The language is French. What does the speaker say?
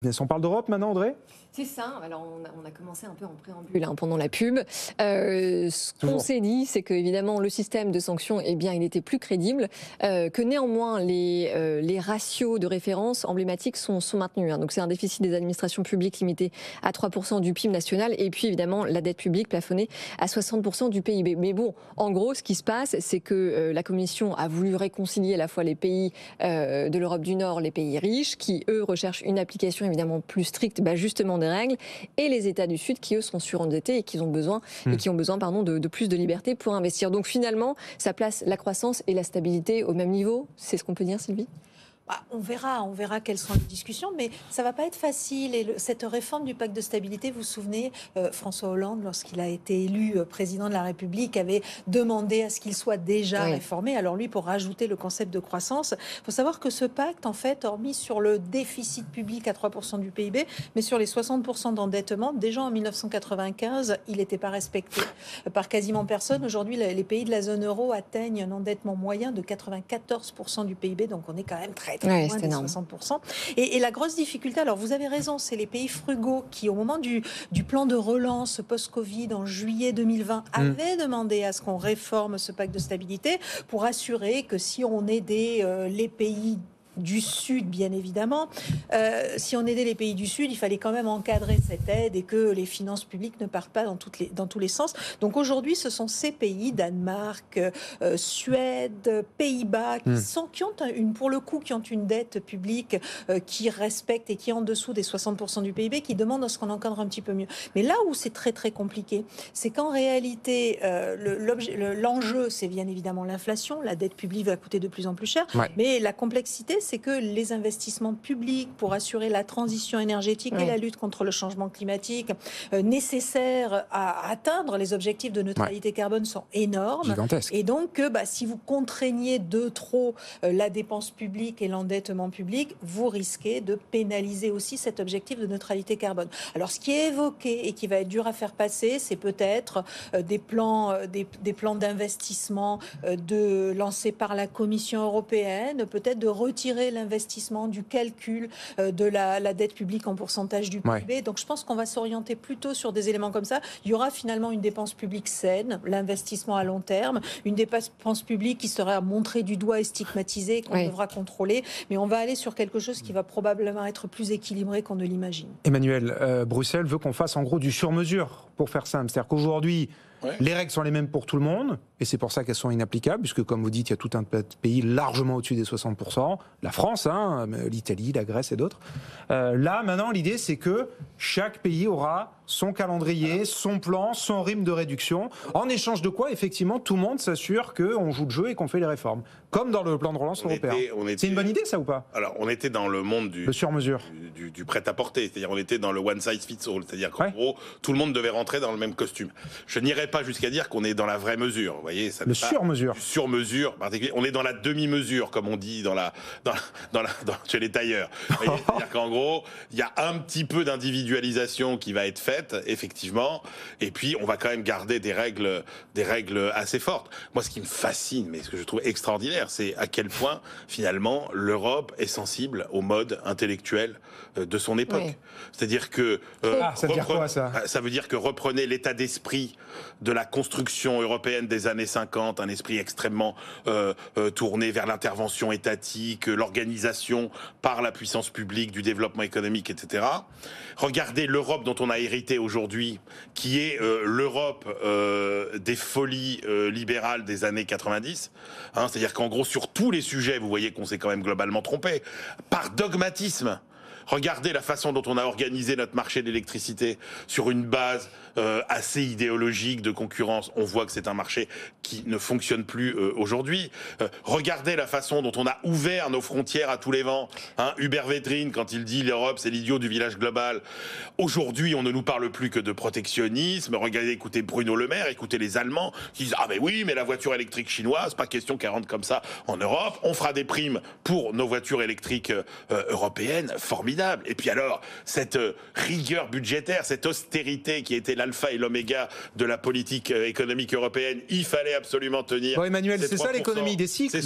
On parle d'Europe maintenant, Audrey? C'est ça. Alors on a commencé un peu en préambule pendant la pub. Ce qu'on s'est dit, c'est que évidemment le système de sanctions, eh bien, il était plus crédible, que néanmoins les ratios de référence emblématiques sont maintenus. Donc c'est un déficit des administrations publiques limité à 3% du PIB national, et puis évidemment la dette publique plafonnée à 60% du PIB. Mais bon, en gros, ce qui se passe, c'est que la Commission a voulu réconcilier à la fois les pays de l'Europe du Nord, les pays riches, qui eux recherchent une application évidemment plus stricte, justement des règles, et les États du Sud qui eux sont surendettés et qui ont besoin de plus de liberté pour investir. Donc finalement, ça place la croissance et la stabilité au même niveau. C'est ce qu'on peut dire, Sylvie ? On verra quelles sont les discussions, mais ça va pas être facile. Et cette réforme du pacte de stabilité, vous vous souvenez, François Hollande, lorsqu'il a été élu président de la République, avait demandé à ce qu'il soit déjà réformé. Alors lui, pour rajouter le concept de croissance, il faut savoir que ce pacte, en fait, hormis sur le déficit public à 3% du PIB, mais sur les 60% d'endettement, déjà en 1995, il n'était pas respecté par quasiment personne. Aujourd'hui, les pays de la zone euro atteignent un endettement moyen de 94% du PIB, donc on est quand même très loin des 60%. Et la grosse difficulté, alors vous avez raison, c'est les pays frugaux qui, au moment du plan de relance post-Covid en juillet 2020, avaient demandé à ce qu'on réforme ce pacte de stabilité pour assurer que si on aidait les pays du Sud, bien évidemment. Si on aidait les pays du Sud, il fallait quand même encadrer cette aide et que les finances publiques ne partent pas dans tous les sens. Donc aujourd'hui, ce sont ces pays, Danemark, Suède, Pays-Bas, qui ont une dette publique qui respecte et qui est en dessous des 60% du PIB, qui demandent à ce qu'on encadre un petit peu mieux. Mais là où c'est très très compliqué, c'est qu'en réalité, l'enjeu, c'est bien évidemment l'inflation. La dette publique va coûter de plus en plus cher. Mais la complexité, c'est que les investissements publics pour assurer la transition énergétique et la lutte contre le changement climatique nécessaires à atteindre les objectifs de neutralité carbone sont énormes. Gigantesque. Et donc, si vous contraignez de trop la dépense publique et l'endettement public, vous risquez de pénaliser aussi cet objectif de neutralité carbone. Alors, ce qui est évoqué et qui va être dur à faire passer, c'est peut-être des plans d'investissement lancés par la Commission européenne, peut-être de retirer l'investissement du calcul de la dette publique en pourcentage du PIB. Donc je pense qu'on va s'orienter plutôt sur des éléments comme ça. Il y aura finalement une dépense publique saine, l'investissement à long terme, une dépense publique qui sera montrée du doigt et stigmatisée, qu'on devra contrôler. Mais on va aller sur quelque chose qui va probablement être plus équilibré qu'on ne l'imagine. Emmanuel, Bruxelles veut qu'on fasse en gros du sur-mesure, pour faire simple. C'est-à-dire qu'aujourd'hui, les règles sont les mêmes pour tout le monde, et c'est pour ça qu'elles sont inapplicables, puisque comme vous dites, il y a tout un pays largement au-dessus des 60%, la France, l'Italie, la Grèce et d'autres. Là, maintenant, l'idée, c'est que chaque pays aura son calendrier, son plan, son rythme de réduction, en échange de quoi, effectivement, tout le monde s'assure qu'on joue le jeu et qu'on fait les réformes, comme dans le plan de relance européen. C'est une bonne idée, ça, ou pas? Alors, on était dans le monde du sur-mesure, du prêt-à-porter, c'est-à-dire on était dans le one size fits all, c'est-à-dire qu'en gros, tout le monde devait rentrer dans le même costume. Je n'irais pas jusqu'à dire qu'on est dans la vraie mesure, vous voyez, ça le sur-mesure. Sur-mesure, on est dans la demi-mesure, comme on dit chez les tailleurs. C'est-à-dire qu'en gros, il y a un petit peu d'individualisation qui va être faite, effectivement, et puis on va quand même garder des règles assez fortes. Moi, ce qui me fascine, mais ce que je trouve extraordinaire, c'est à quel point, finalement, l'Europe est sensible au mode intellectuel de son époque. C'est-à-dire que... ça veut dire quoi, ça ? Ça veut dire que reprenez l'état d'esprit de la construction européenne des années 50, un esprit extrêmement tourné vers l'intervention étatique, l'organisation par la puissance publique du développement économique, etc. Regardez l'Europe dont on a hérité aujourd'hui, qui est l'Europe des folies libérales des années 90. C'est-à-dire qu'en gros, sur tous les sujets, vous voyez qu'on s'est quand même globalement trompé. Par dogmatisme. Regardez la façon dont on a organisé notre marché de l'électricité sur une base assez idéologique de concurrence. On voit que c'est un marché qui ne fonctionne plus aujourd'hui. Regardez la façon dont on a ouvert nos frontières à tous les vents. Hubert Védrine, quand il dit l'Europe, c'est l'idiot du village global. Aujourd'hui, on ne nous parle plus que de protectionnisme. Regardez, écoutez Bruno Le Maire, écoutez les Allemands qui disent « Ah mais oui, mais la voiture électrique chinoise, pas question qu'elle rentre comme ça en Europe. On fera des primes pour nos voitures électriques européennes. » Formidable. Et puis alors, cette rigueur budgétaire, cette austérité qui était l'alpha et l'oméga de la politique économique européenne, il fallait absolument tenir. Emmanuel, c'est ça l'économie des cycles.